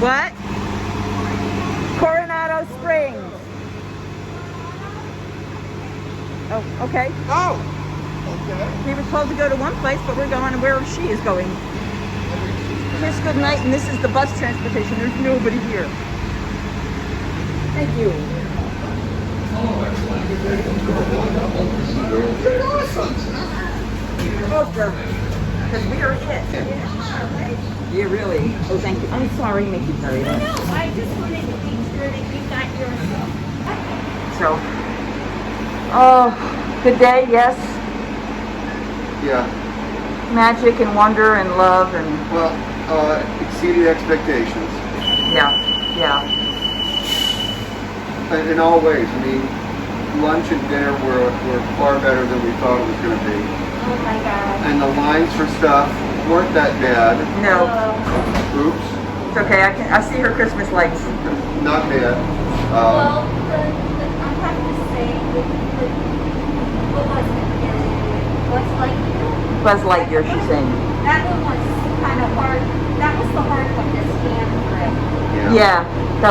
What? Coronado Springs. Oh, okay. Oh, okay. He was told to go to one place, but we're going where she is going. Kiss goodnight, and this is the bus transportation. There's nobody here. Thank you. Because we are it. Yeah, really. Oh, thank you. I'm sorry to make you carry that. No, I just wanted to make sure that you got yourself. So, oh, good day, yes. Yeah. Magic and wonder and love and... Well, exceeded expectations. Yeah, yeah. In all ways. I mean, lunch and dinner were far better than we thought it was going to be. Oh my God. And the lines for stuff weren't that bad. No. Oops. It's okay, I see her Christmas lights. Not bad. Well, I have to say, what was it? Buzz Lightyear? Buzz Lightyear, she's saying. That one was kind of hard. That was the hard one to scan through. Yeah.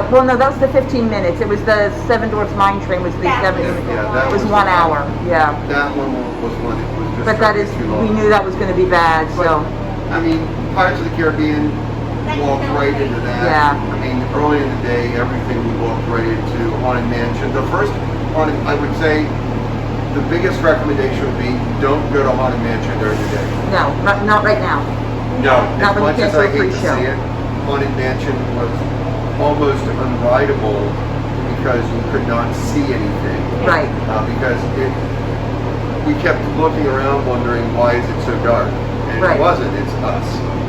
Well, no, that was the 15 minutes. It was the Seven Dwarfs Mine Train was the 7 minutes. Yeah, that it was 1 hour. Yeah. That one was one that was just. But that is, we knew that was going to be bad, so. I mean, Pirates of the Caribbean walked right into that. Yeah. I mean, early in the day, everything we walked right into. Haunted Mansion. The first haunted, I would say, the biggest recommendation would be don't go to Haunted Mansion during the day. No, not right now. No, Not as when you much can't as do I a hate to pre-show. see it, Haunted Mansion was almost unrideable because you could not see anything. Right. Because we kept looking around wondering why is it so dark? And Right. it wasn't, it's us.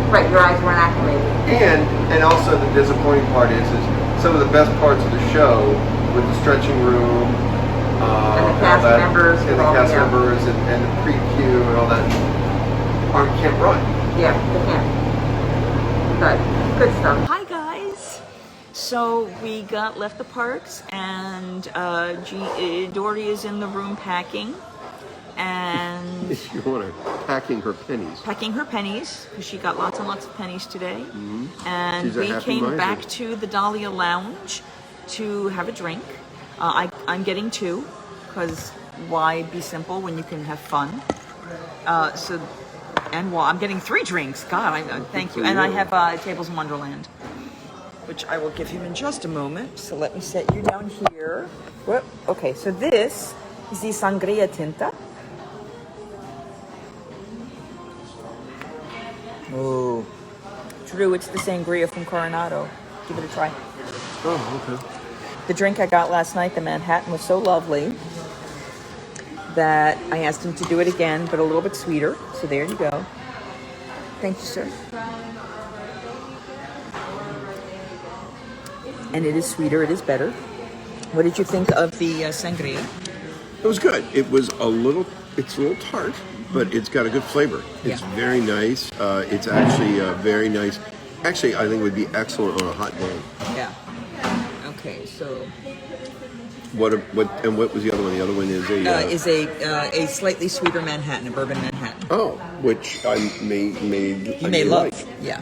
Right, your eyes weren't activated. And also the disappointing part is some of the best parts of the show with the stretching room, And the cast members. and the cast members and the pre-queue and all that can't run. Yeah, they can. Good stuff. Hi guys. So we left the parks and Dory is in the room packing and If you want to, packing her pennies. packing her pennies because she got lots and lots of pennies today. Mm-hmm. And She's a we happy came miser. back to the Dahlia Lounge to have a drink. I'm getting 2 because why be simple when you can have fun? I'm getting 3 drinks. God, thank you. And I have Tables in Wonderland, which I will give him in just a moment. So let me set you down here. Whoop. Okay, so this is the Sangria Tinta. Oh, Drew, it's the Sangria from Coronado. Give it a try. Oh, okay. The drink I got last night, the Manhattan, was so lovely that I asked him to do it again, but a little bit sweeter. So there you go. Thank you, sir. And it is sweeter, it is better. What did you think of the sangria? It was good. It's a little tart, but it's got a good flavor. It's very nice. It's actually very nice. Actually, I think it would be excellent on a hot day. Yeah. Okay, so What was the other one? The other one is a slightly sweeter Manhattan, a bourbon Manhattan. Oh, which I may You may love. like. Yeah.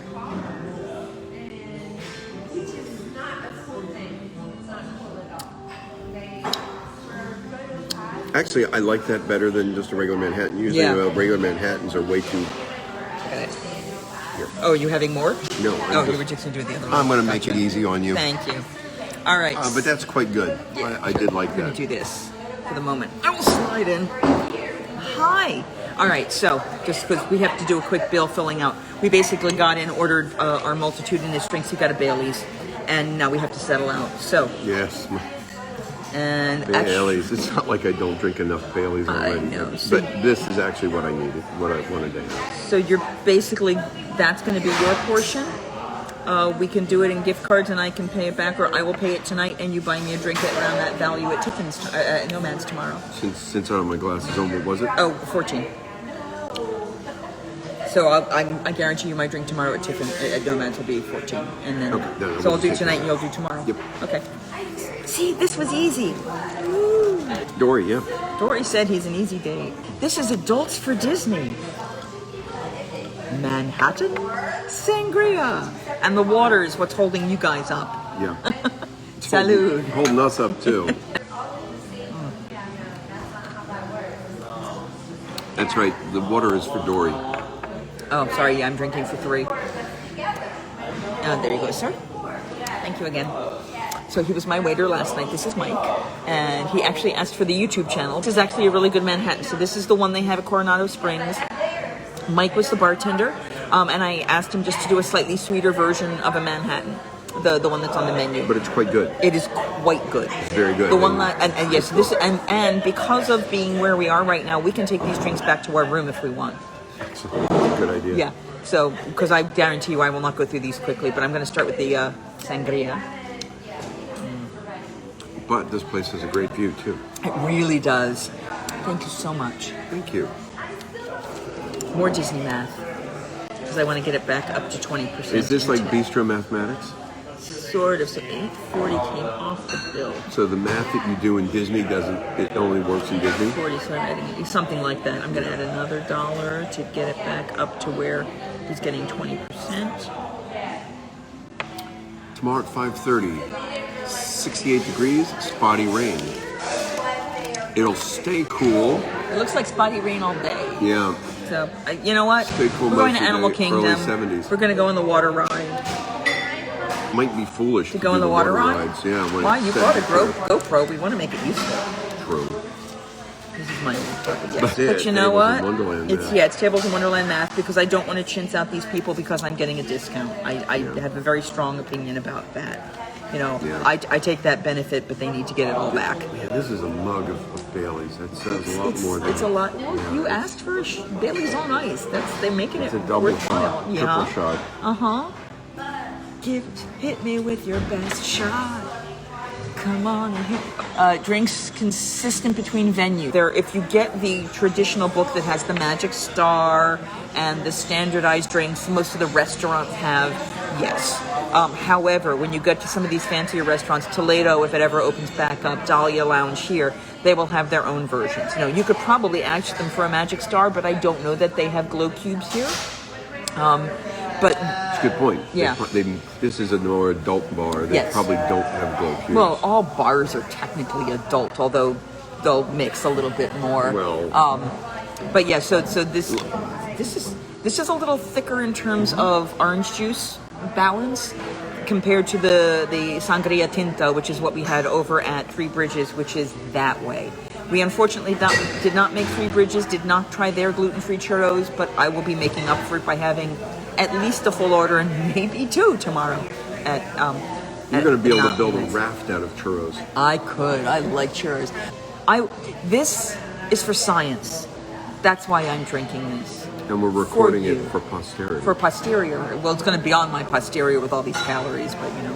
Actually, I like that better than just a regular Manhattan. Usually, regular Manhattans are way too. Okay. Oh, you having more? No. You were just going to do the other one. I'm going to make it easy on you. Thank you. All right. But that's quite good. I did like I'm going that. to do this for the moment. I will slide in. Hi. All right, so just because we have to do a quick bill filling out, we basically got in, ordered our multitudinous drinks. He got a Bailey's, and now we have to settle out. So Yes. and Bailey's. It's not like I don't drink enough Bailey's already. know. But this is actually what I needed, what I wanted to have. So you're basically, that's going to be your portion. We can do it in gift cards, and I can pay it back, or I will pay it tonight, and you buy me a drink at around that value at Tiffin's, at Nomad's tomorrow. Since I don't have my glasses on, what was it? Oh, 14. So I guarantee you my drink tomorrow at Tiffin at Nomad's will be 14, and then Okay, so I'll do tonight and you'll do tomorrow. Yep. Okay. See, this was easy. Dory, yeah. Dory said he's an easy date. This is Adults for Disney. Manhattan Sangria. And the water is what's holding you guys up. Yeah. Salud. Holding us up too. That's right. The water is for Dory. Oh, sorry. Yeah, I'm drinking for 3. There you go, sir. Thank you again. So he was my waiter last night. This is Mike. And he actually asked for the YouTube channel, which is actually a really good Manhattan. So this is the one they have at Coronado Springs. Mike was the bartender. And I asked him just to do a slightly sweeter version of a Manhattan. The one that's on the menu. But it's quite good. It is quite good. It's very good. The one that, and yes, this and because of being where we are right now, we can take these drinks back to our room if we want. That's a good idea. Yeah. So, because I guarantee you I will not go through these quickly, but I'm going to start with the Sangria. But this place has a great view too. It really does. Thank you so much. Thank you. More Disney math. Because I want to get it back up to 20%. Is this like bistro mathematics? Sort of. So 840 came off the bill. So the math that you do in Disney it only works in Disney? 40, so I'm adding something like that. I'm going to add another $1 to get it back up to where he's getting 20%. Tomorrow at 5:30, 68 degrees, spotty rain. It'll stay cool. It looks like spotty rain all day. Yeah. So, you know what? Stay cool We're going to most of the Animal day, Kingdom. early 70s. We're going to go on the water ride. Might be foolish to Go do on the water ride? rides. Yeah. Why? You brought a GoPro. We want to make it useful. True. This is my That's it. But you know Tables what? in Wonderland It's math. it's Tables in Wonderland math because I don't want to chintz out these people because I'm getting a discount. I have a very strong opinion about that. You know, Yeah. I take that benefit, but they need to get it all back. Yeah, this is a mug of Bailey's. That says a lot more than It's a lot. Well, Yeah. you asked for Bailey's on ice. They're making It's it a double worthwhile. shot, Yeah. triple shot. Hit me with your best shot. Come on and hit. Drinks consistent between venue. There, if you get the traditional book that has the Magic Star and the standardized drinks, most of the restaurants have. Yes. However, when you get to some of these fancier restaurants, Toledo, if it ever opens back up, Dahlia Lounge here, they will have their own versions. You know, you could probably ask them for a Magic Star, but I don't know that they have glow cubes here. But It's a good point. Yeah. This is a more adult bar. They Yes. probably don't have glow cubes. well, all bars are technically adult, although they'll mix a little bit more. Well. But yeah, so this is a little thicker in terms of orange juice balance compared to the Sangria Tinta, which is what we had over at Three Bridges, which is that way. We unfortunately did not make Three Bridges, did not try their gluten-free churros, but I will be making up for it by having at least a full order and maybe 2 tomorrow. You're going to be able to Not build a nice. raft out of churros. I could. I like churros. This is for science. That's why I'm drinking this. And we're recording you. it for posterity. For posterior. Well, it's going to be on my posterior with all these calories, but you know.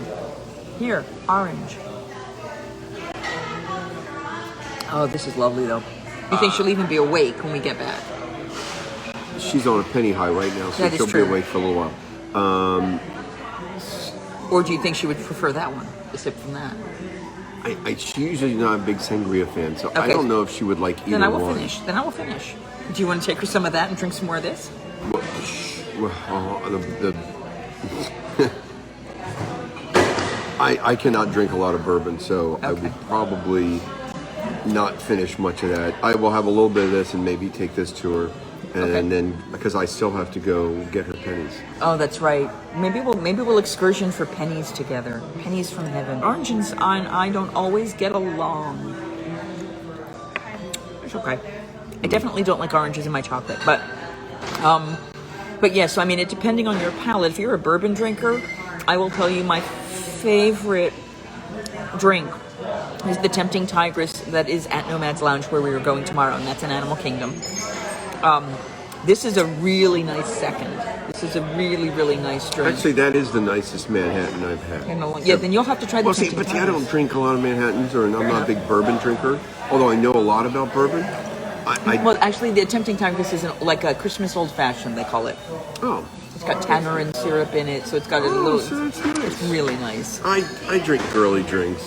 Here, orange. Oh, this is lovely though. You think she'll even be awake when we get back? She's on a penny high right now, so That is she'll true. be awake for a little while. Or do you think she would prefer that one, a sip from that? She's usually not a big sangria fan, so I Okay. don't know if she would like either Then I will one. finish. Do you want to take her some of that and drink some more of this? I cannot drink a lot of bourbon, so I Okay. would probably not finish much of that. I will have a little bit of this and maybe take this to her, and Okay. then because I still have to go get her pennies. Oh, that's right. Maybe we'll excursion for Pennies together. Pennies from heaven. Orange and I don't always get along. It's okay. I definitely don't like oranges in my chocolate, but yeah. So I mean, it depending on your palate. If you're a bourbon drinker, I will tell you my favorite drink is the Tempting Tigress that is at Nomad's Lounge where we are going tomorrow, and that's in Animal Kingdom. This is a really nice second. This is a really, really nice drink. Actually, that is the nicest Manhattan I've had. Yeah, then you'll have to try the Well, see, Tempting but see, I Tigress. don't drink a lot of Manhattans, or I'm not a big bourbon drinker. Although I know a lot about bourbon. Well, actually, the Tempting Tigress is like a Christmas old fashioned, they call it. Oh, It's got tamarind syrup in it, so it's got a little. so it's nice. It's really nice. I drink girly drinks.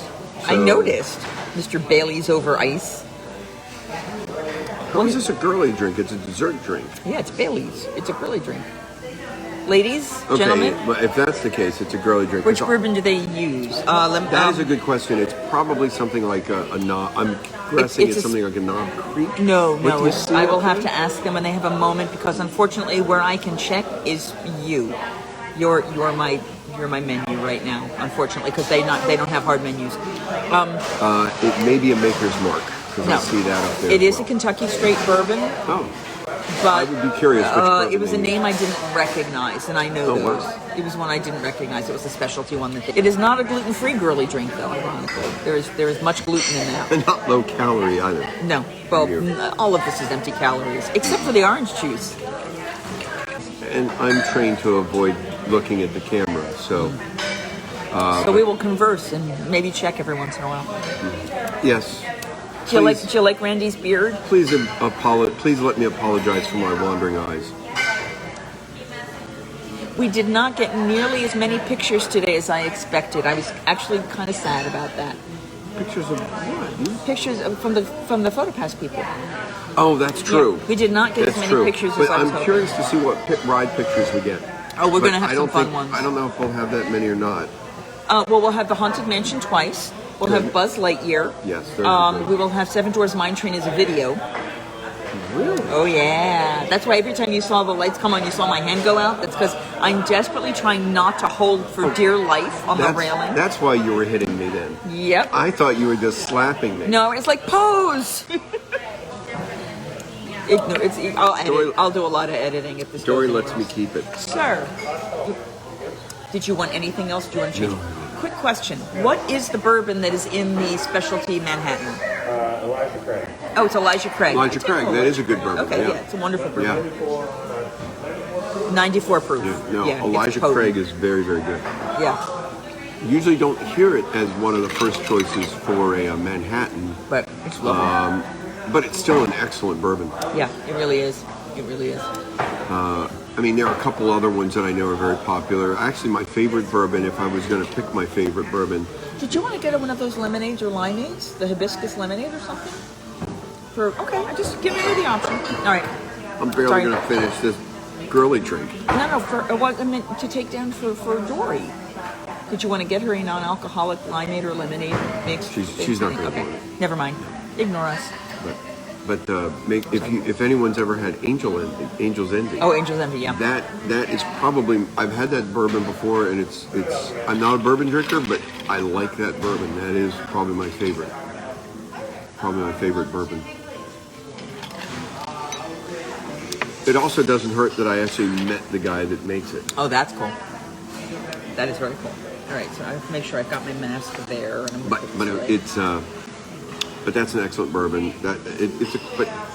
I so- noticed, Mr. Bailey's over ice. How is this a girly drink? It's a dessert drink. Yeah, it's Bailey's. It's a girly drink. Ladies, Okay, gentlemen, well, if that's the case, it's a girly drink. which bourbon do they use? That is a good question. It's probably something like a knob. I'm guessing it's something like a Knob Creek. No, What do you see I up will have there? to ask them when they have a moment, because unfortunately, where I can check is you. You're my menu right now. Unfortunately, because they don't have hard menus. It may be a Maker's Mark because I see that up there. It as is a well. Kentucky straight bourbon. Oh, But I would be curious which bourbon it was a they name I didn't recognize, and I know Oh, those. wow. It was one I didn't recognize. It was a specialty one. It is not a gluten-free girly drink, though. Ironically, there is much gluten in that. and not low calorie either. No, well, Weird. all of this is empty calories, except for the orange juice. And I'm trained to avoid looking at the camera, so So we will converse and maybe check every once in a while. yes. Do you like Randy's beard? Please let me apologize for my wandering eyes. We did not get nearly as many pictures today as I expected. I was actually kind of sad about that. Pictures of what? Pictures from the PhotoPass people. Oh, that's true. Yeah, we did not get That's as many true. pictures But as I was I'm hoping. curious to see what ride pictures we get. Oh, we're But going to have I some don't fun think- ones. I don't know if we'll have that many or not. Well, we'll have the Haunted Mansion twice. We'll have Buzz Lightyear. Yes, those are good. We will have Seven Dwarfs Mine Train as a video. Really? Oh, yeah. That's why every time you saw the lights come on, you saw my hand go out. That's because I'm desperately trying not to hold for dear life on the railing. That's why you were hitting me then. Yep. I thought you were just slapping me. No, it's like pose. I'll edit. Dory- I'll do a lot of editing if this. Dory goes lets me anywhere. keep it. Sir, did you want anything else? Do you want to change? No. Quick question: what is the bourbon that is in the specialty Manhattan? Elijah Craig. Oh, it's Elijah Craig. Elijah Craig, that is a good bourbon. Okay, yeah. yeah, it's a wonderful bourbon. Yeah. 94 proof. No, Yeah, it's Elijah potent. Craig is very, very good. Yeah, Usually don't hear it as one of the first choices for a Manhattan, but it's lovely. but it's still an excellent bourbon. Yeah, it really is. It really is. I mean, there are a couple other ones that I know are very popular. Actually, my favorite bourbon, if I was going to pick my favorite bourbon, Did you want to get one of those lemonades or limeades? The hibiscus lemonade or something? Okay, I just giving you the option. All right. I'm barely Sorry. going to finish this girly drink. No, for what I meant to take down for Dory. Did you want to get her a non-alcoholic limeade or lemonade mix? She's not gonna Okay, want it. never mind. Ignore us. But if anyone's ever had Angel's Envy, Oh, Angel's Envy, yeah. that is probably, I've had that bourbon before, and it's I'm not a bourbon drinker, but I like that bourbon. That is probably my favorite. Probably my favorite bourbon. It also doesn't hurt that I actually met the guy that makes it. Oh, that's cool. That is very cool. All right, so I have to make sure I've got my mask there. And I'm gonna But put but this away. but that's an excellent bourbon. But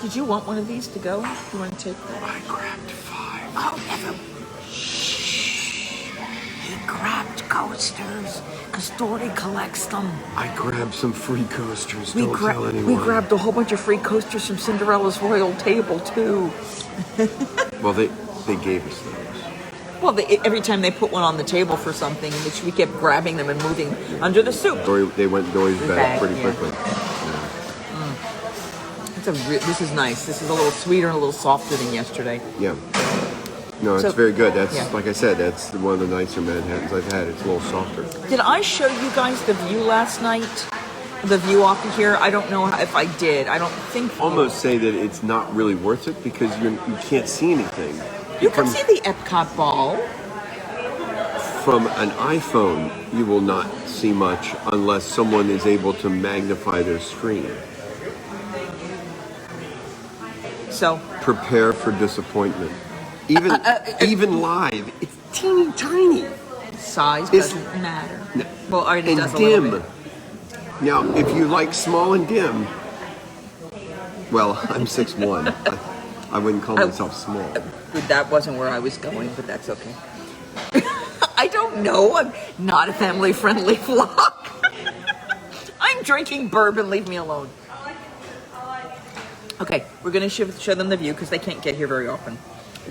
Did you want one of these to go? Do you want to take that? I grabbed 5. Oh, never. Shh. He grabbed coasters because Dory collects them. I grabbed some free coasters. We Don't tell anyone. grabbed a whole bunch of free coasters from Cinderella's royal table too. Well, they gave us those. Well, every time they put one on the table for something, which we kept grabbing them and moving under the soup. They went in Dory's bag pretty yeah. quickly. This is nice. This is a little sweeter and a little softer than yesterday. Yeah. No, it's So- very good. That's yeah. like I said. That's one of the nicer Manhattans I've had. It's a little softer. Did I show you guys the view last night? The view off of here? I don't know if I did. I don't think. Almost say that it's not really worth it because you can't see anything. You can see the Epcot ball. From an iPhone, you will not see much unless someone is able to magnify their screen. So Prepare for disappointment. Even live, it's teeny tiny. size It's- doesn't matter. No. Well, it And does a little dim. bit. Now, if you like small and dim, well, I'm 6'1". I wouldn't call myself small. That wasn't where I was going, but that's okay. I don't know. I'm not a family-friendly vlog. I'm drinking bourbon. Leave me alone. Okay, we're going to show them the view because they can't get here very often.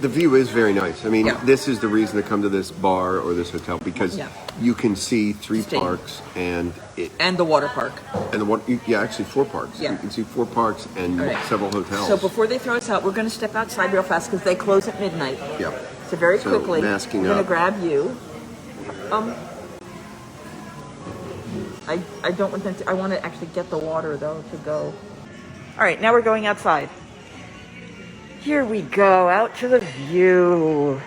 The view is very nice. I mean, Yeah. this is the reason to come to this bar or this hotel because Yeah. you can see 3 Stay. parks and And the water park. actually 4 parks. Yeah. You can see 4 parks and All right. several hotels. So before they throw us out, we're going to step outside real fast because they close at midnight. Yeah. So very So, quickly, masking I'm gonna up. grab you. I don't want them to, I want to actually get the water though to go. All right, now we're going outside. Here we go, out to the view.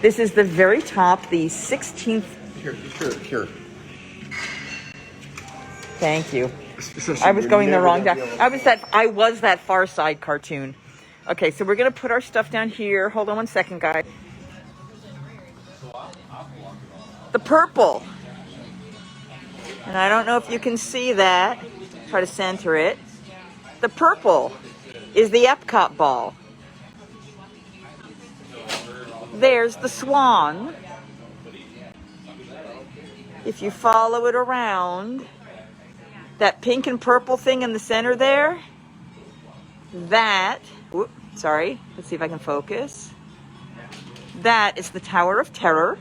This is the very top, the 16th. Here. Thank you. I was going the wrong direction. I was that Far Side cartoon. Okay, so we're gonna put our stuff down here. Hold on one second, guys. The purple. And I don't know if you can see that. Try to center it. The purple is the Epcot ball. There's the swan. If you follow it around, that pink and purple thing in the center there, let's see if I can focus. That is the Tower of Terror.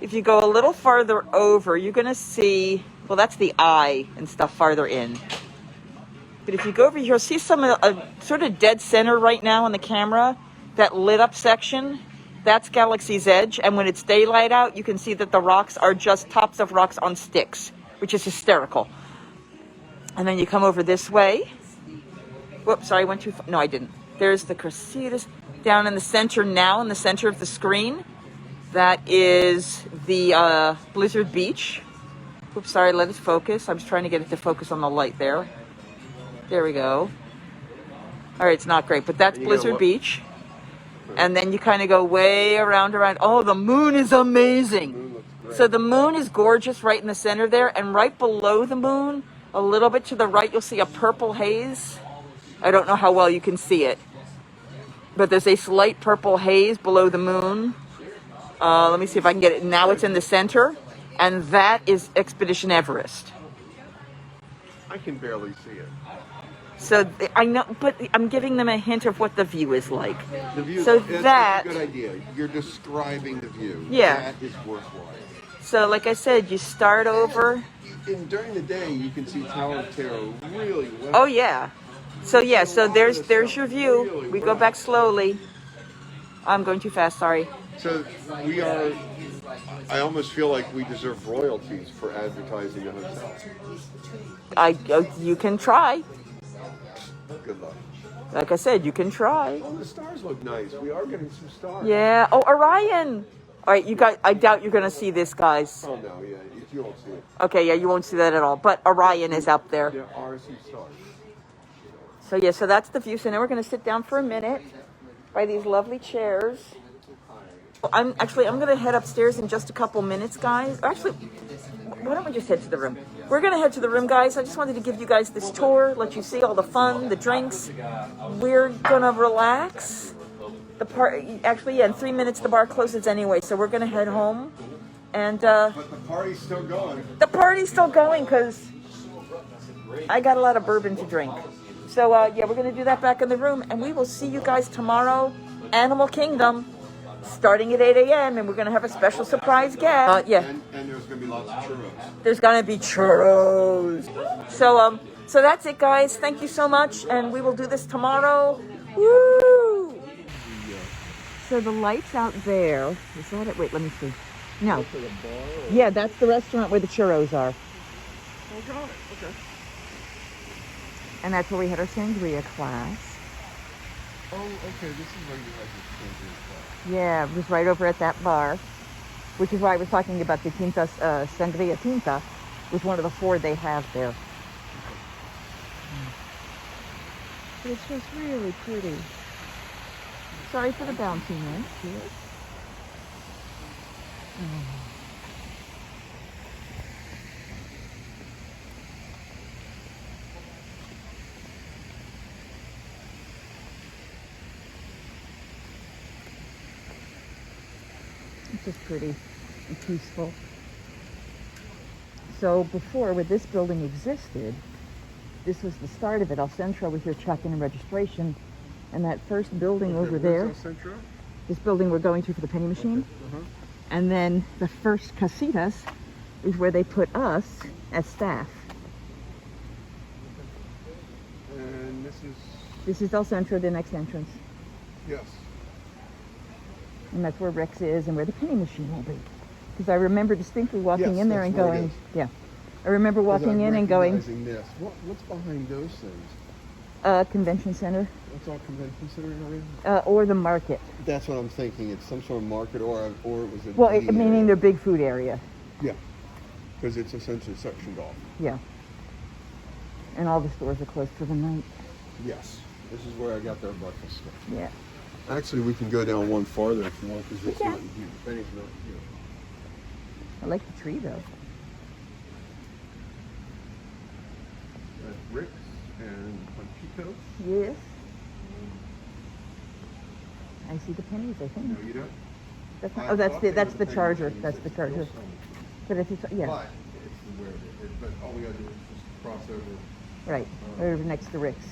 If you go a little farther over, you're going to see, well, that's the eye and stuff farther in. But if you go over here, you'll see some sort of dead center right now on the camera, that lit up section. That's Galaxy's Edge. And when it's daylight out, you can see that the rocks are just tops of rocks on sticks, which is hysterical. And then you come over this way. Whoops, sorry, I went too far. No, I didn't. There's the Cressidas down in the center now, in the center of the screen. That is the Blizzard Beach. Oops, sorry, let it focus. I was trying to get it to focus on the light there. There we go. All right, it's not great, but that's Blizzard Beach. And then you kind of go way around. Oh, the moon is amazing. So the moon is gorgeous right in the center there. And right below the moon, a little bit to the right, you'll see a purple haze. I don't know how well you can see it, but there's a slight purple haze below the moon. Let me see if I can get it. Now it's in the center, and that is Expedition Everest. I can barely see it. So I know, but I'm giving them a hint of what the view is like. The view. So that's a good idea. You're describing the view. Yeah. That is worthwhile. So, like I said, you start over. And during the day, you can see Tower of Terror really well. Oh yeah. So there's your view. We go back slowly. I'm going too fast. Sorry. So we are. I almost feel like we deserve royalties for advertising a hotel. You can try. Good luck. Like I said, you can try. Oh, the stars look nice. We are getting some stars. Yeah. Oh, Orion. All right, you guys. I doubt you're going to see this, guys. Oh no, yeah, you won't see it. Okay, yeah, you won't see that at all. But Orion is up there. There are some stars. So yeah, so that's the view. So now we're going to sit down for a minute by these lovely chairs. I'm going to head upstairs in just a couple minutes, guys. Actually, why don't we just head to the room? We're going to head to the room, guys. I just wanted to give you guys this tour, let you see all the fun, the drinks. We're going to relax. In 3 minutes the bar closes anyway, so we're going to head home. And but the party's still going. The party's still going because I got a lot of bourbon to drink. So yeah, we're going to do that back in the room, and we will see you guys tomorrow, Animal Kingdom. Starting at 8 a.m. and we're going to have a special surprise guest. And there's going to be lots of churros. There's going to be churros. So that's it, guys. Thank you so much, and we will do this tomorrow. Woo! So the lights out there. Is that it? Wait, let me see. No. Yeah, that's the restaurant where the churros are. Oh, got it. Okay. And that's where we had our sangria class. Oh, okay. This is where you had your sangria class. Yeah, it was right over at that bar, which is why I was talking about the Tinta, Sangria Tinta, was one of the 4 they have there. But it's just really pretty. Sorry for the bounciness. Yes. It's just pretty and peaceful. So before, where this building existed, this was the start of it. El Centro was here check-in and registration. And that first building over there, El Centro? this building we're going to for the penny machine. And then the first casitas is where they put us as staff. And this is... This is El Centro, the next entrance. Yes. And that's where Rex is and where the penny machine will be. Because I remember distinctly walking Yes, in there that's and where it going, is. yeah. I remember walking in and going, Recognizing this. What's behind those things? Convention center, That's all convention center around? or the market. That's what I'm thinking. It's some sort of market or it was a Well, eating meaning area. their big food area. Yeah, because it's essentially sectioned off. Yeah. And all the stores are closed for the night. Yes, this is where I got their breakfast stuff. Yeah. Actually, we can go down one farther if you want, because it's Yeah. not here. Penny's not here. I like the tree though. Ricks and Panchitos. Yes. I see the pennies, I think. No, you don't. That's I not, oh, that's thought the they that's were the penny charger. machines. That's the It's charger. still some. But if it's yeah, But it's where it is. But all we gotta do is just cross over. right, over next to Rick's.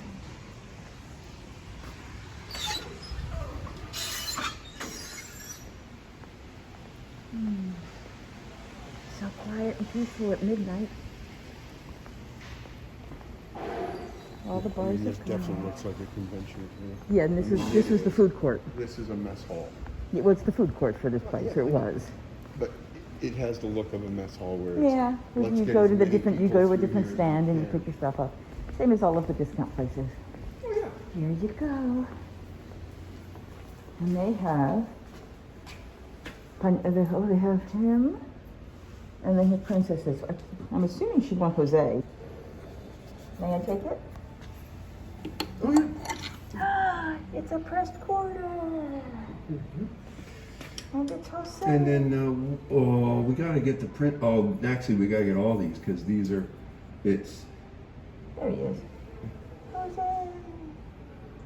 So quiet and peaceful at midnight. All the bars this are definitely gone. looks like a convention. Yeah, and this was the food court. This is a mess hall, Yeah, well, it's the food court for this place, or it was. but it has the look of a mess hall where it's, Yeah, where let's you get go as to the many different, you people go to a through different here. stand and you Yeah. pick your stuff up. Same as all of the discount places. Oh yeah. Here you go. And they have, they have him, and they have princesses. I'm assuming she'd want Jose. May I take it? Oh yeah. It's a pressed quarter. And it's Jose. And then we gotta get the print. Oh, actually, we gotta get all these because these are. It's There he is. Jose.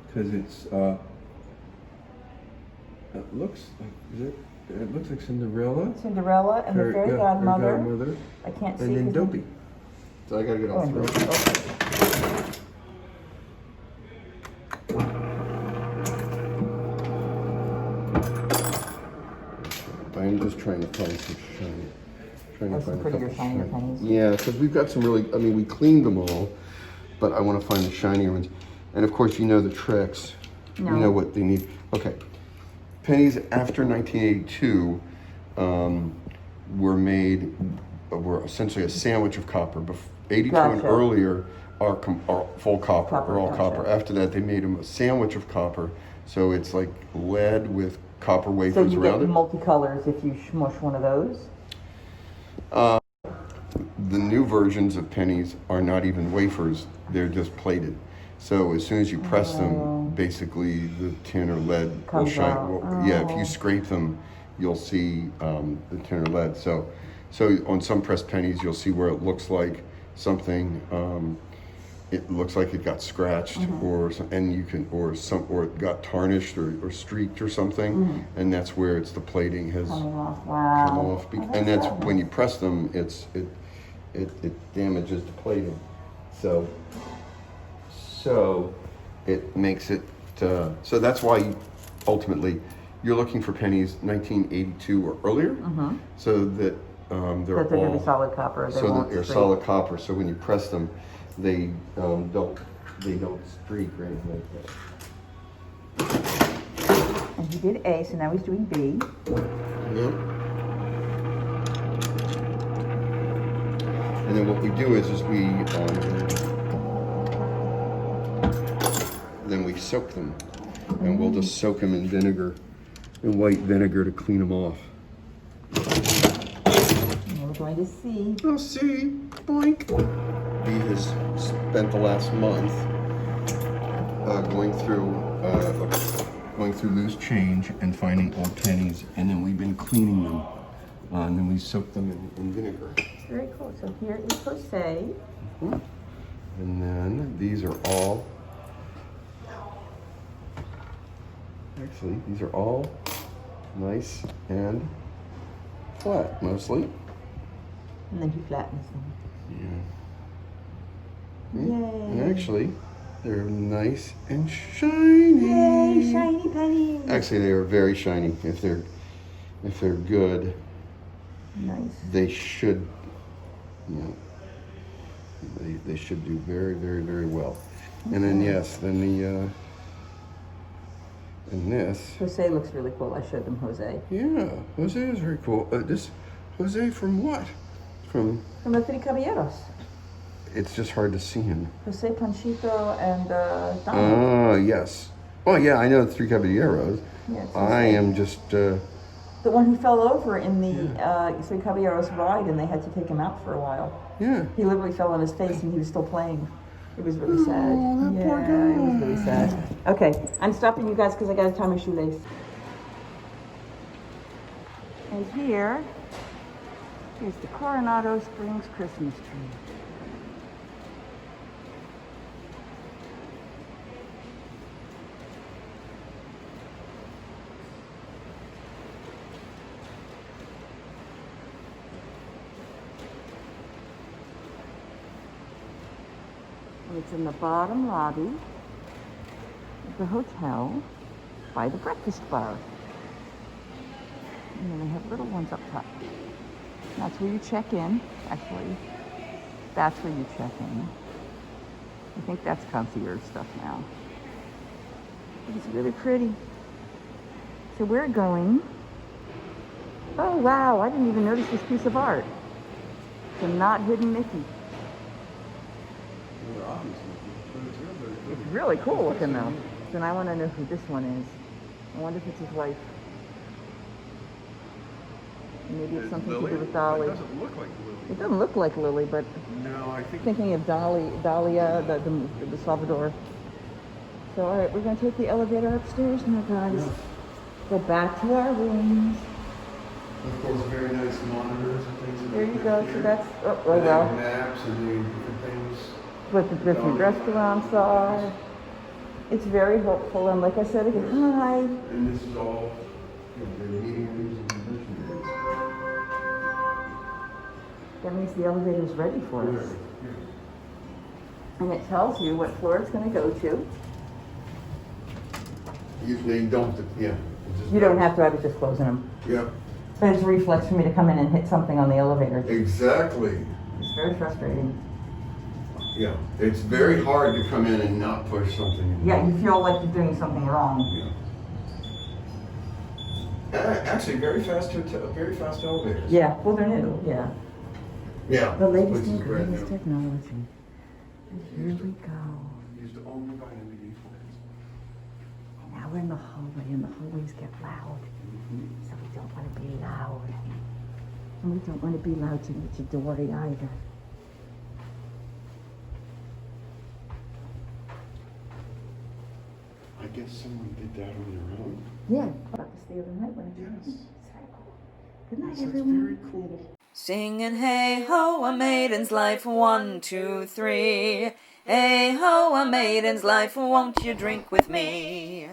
because it's. It looks like it looks like Cinderella. Cinderella and the fairy godmother. godmother. I can't see. And then 'cause Dopey. So I gotta get all Oh, three. okay. I'm just trying to find some shiny. Trying to Oh, some find a prettier, couple shinier shiny- pennies. Yeah, because we've got some really. I mean, we cleaned them all, but I want to find the shinier ones. And of course, you know the tricks. No. You know what they need. Okay, pennies after 1982 were made. Were essentially a sandwich of copper. 82 and Gotcha. earlier are full copper. Copper, Are all gotcha. copper. After that, they made them a sandwich of copper. So it's like lead with copper So wafers you around get it. multicolors if you smush one of those. The new versions of pennies are not even wafers, they're just plated. So as soon as you press them, basically the tin or lead will Comes shine. out. Yeah, if you scrape them, you'll see the tin or lead. So on some pressed pennies, you'll see where it looks like something. It looks like it got scratched, or it got tarnished or streaked or something, and that's where it's the plating has Wow. come off. And that's when you press them, it damages the plating. So it makes it. So that's why ultimately you're looking for pennies 1982 or earlier, so that they're That they're all going to be solid copper. They so won't that they're streak. solid copper. So when you press them, they don't streak or anything like that. And he did A, so now he's doing B. Yep. And then what we do is we soak them, and we'll just soak them in vinegar, in white vinegar to clean them off. And we're going to see. We'll see. Boink. He has spent the last month going through loose change and finding old pennies, and then we've been cleaning them, and then we soak them in vinegar. Very cool. So here is Jose. And then these are all. Actually, these are all nice and flat, mostly. And then he flattens them. Yeah. Yay. And actually, they're nice and shiny. Yay, shiny pennies. Actually, they are very shiny. If they're good, Nice. they should. You know, they should do very, very, very well. And then yes, then And this. Jose looks really cool. I showed them Jose. Yeah, Jose is very cool. This Jose from what? From the Three Caballeros. it's just hard to see him. Jose Panchito and Donald. Yes. Oh yeah, I know the Three Caballeros. Yeah, it's I Jose. am just. The one who fell over in the Three Caballeros ride, and they had to take him out for a while. Yeah. He literally fell on his face, and he was still playing. It was really sad. that poor Yeah, guy. it was really sad. Okay, I'm stopping you guys because I got to tie my shoelace. And here's the Coronado Springs Christmas tree. It's in the bottom lobby of the hotel by the breakfast bar. And then they have little ones up top. That's where you check in, actually. That's where you check in. I think that's concierge stuff now. It's really pretty. So we're going. Oh wow, I didn't even notice this piece of art. It's a not hidden Mickey. It's really cool looking though. Then I want to know who this one is. I wonder if it's his wife. Maybe it's something to do with Dolly. It doesn't look like Lily. It doesn't look like Lily, but No, I think. thinking of Dahlia, the Salvador. So all right, we're gonna take the elevator upstairs now, guys. Go back to our rooms. Of course, very nice monitors and things. There you go. So that's oh They have well. maps and doing different things. What the different restaurants are. It's very helpful, and like I said again, hi. And this is all their meeting rooms and convention rooms. That means the elevator is ready for us. And it tells you what floor it's going to go to. They don't. Yeah. it just You don't goes. have to, I was just closing them. Yep. But it's a reflex for me to come in and hit something on the elevator. Exactly. It's very frustrating. Yeah. It's very hard to come in and not push something. Yeah, you feel like you're doing something wrong. Yeah. Actually, very fast elevators. Yeah, well, they're new, yeah. Yeah. The latest This and is brand greatest new. technology. And here we go. Used to only buy LED flares. And now we're in the hallway, and the hallways get loud. So we don't want to be loud. And we don't want to be loud to meet you, Dory, either. I guess someone did that on their own. Yeah, about to stay overnight when I Yes. It's very cool. Good night, That's everyone. very cool. Singing hey ho, a maiden's life, 1, 2, 3. Hey ho, a maiden's life, won't you drink with me?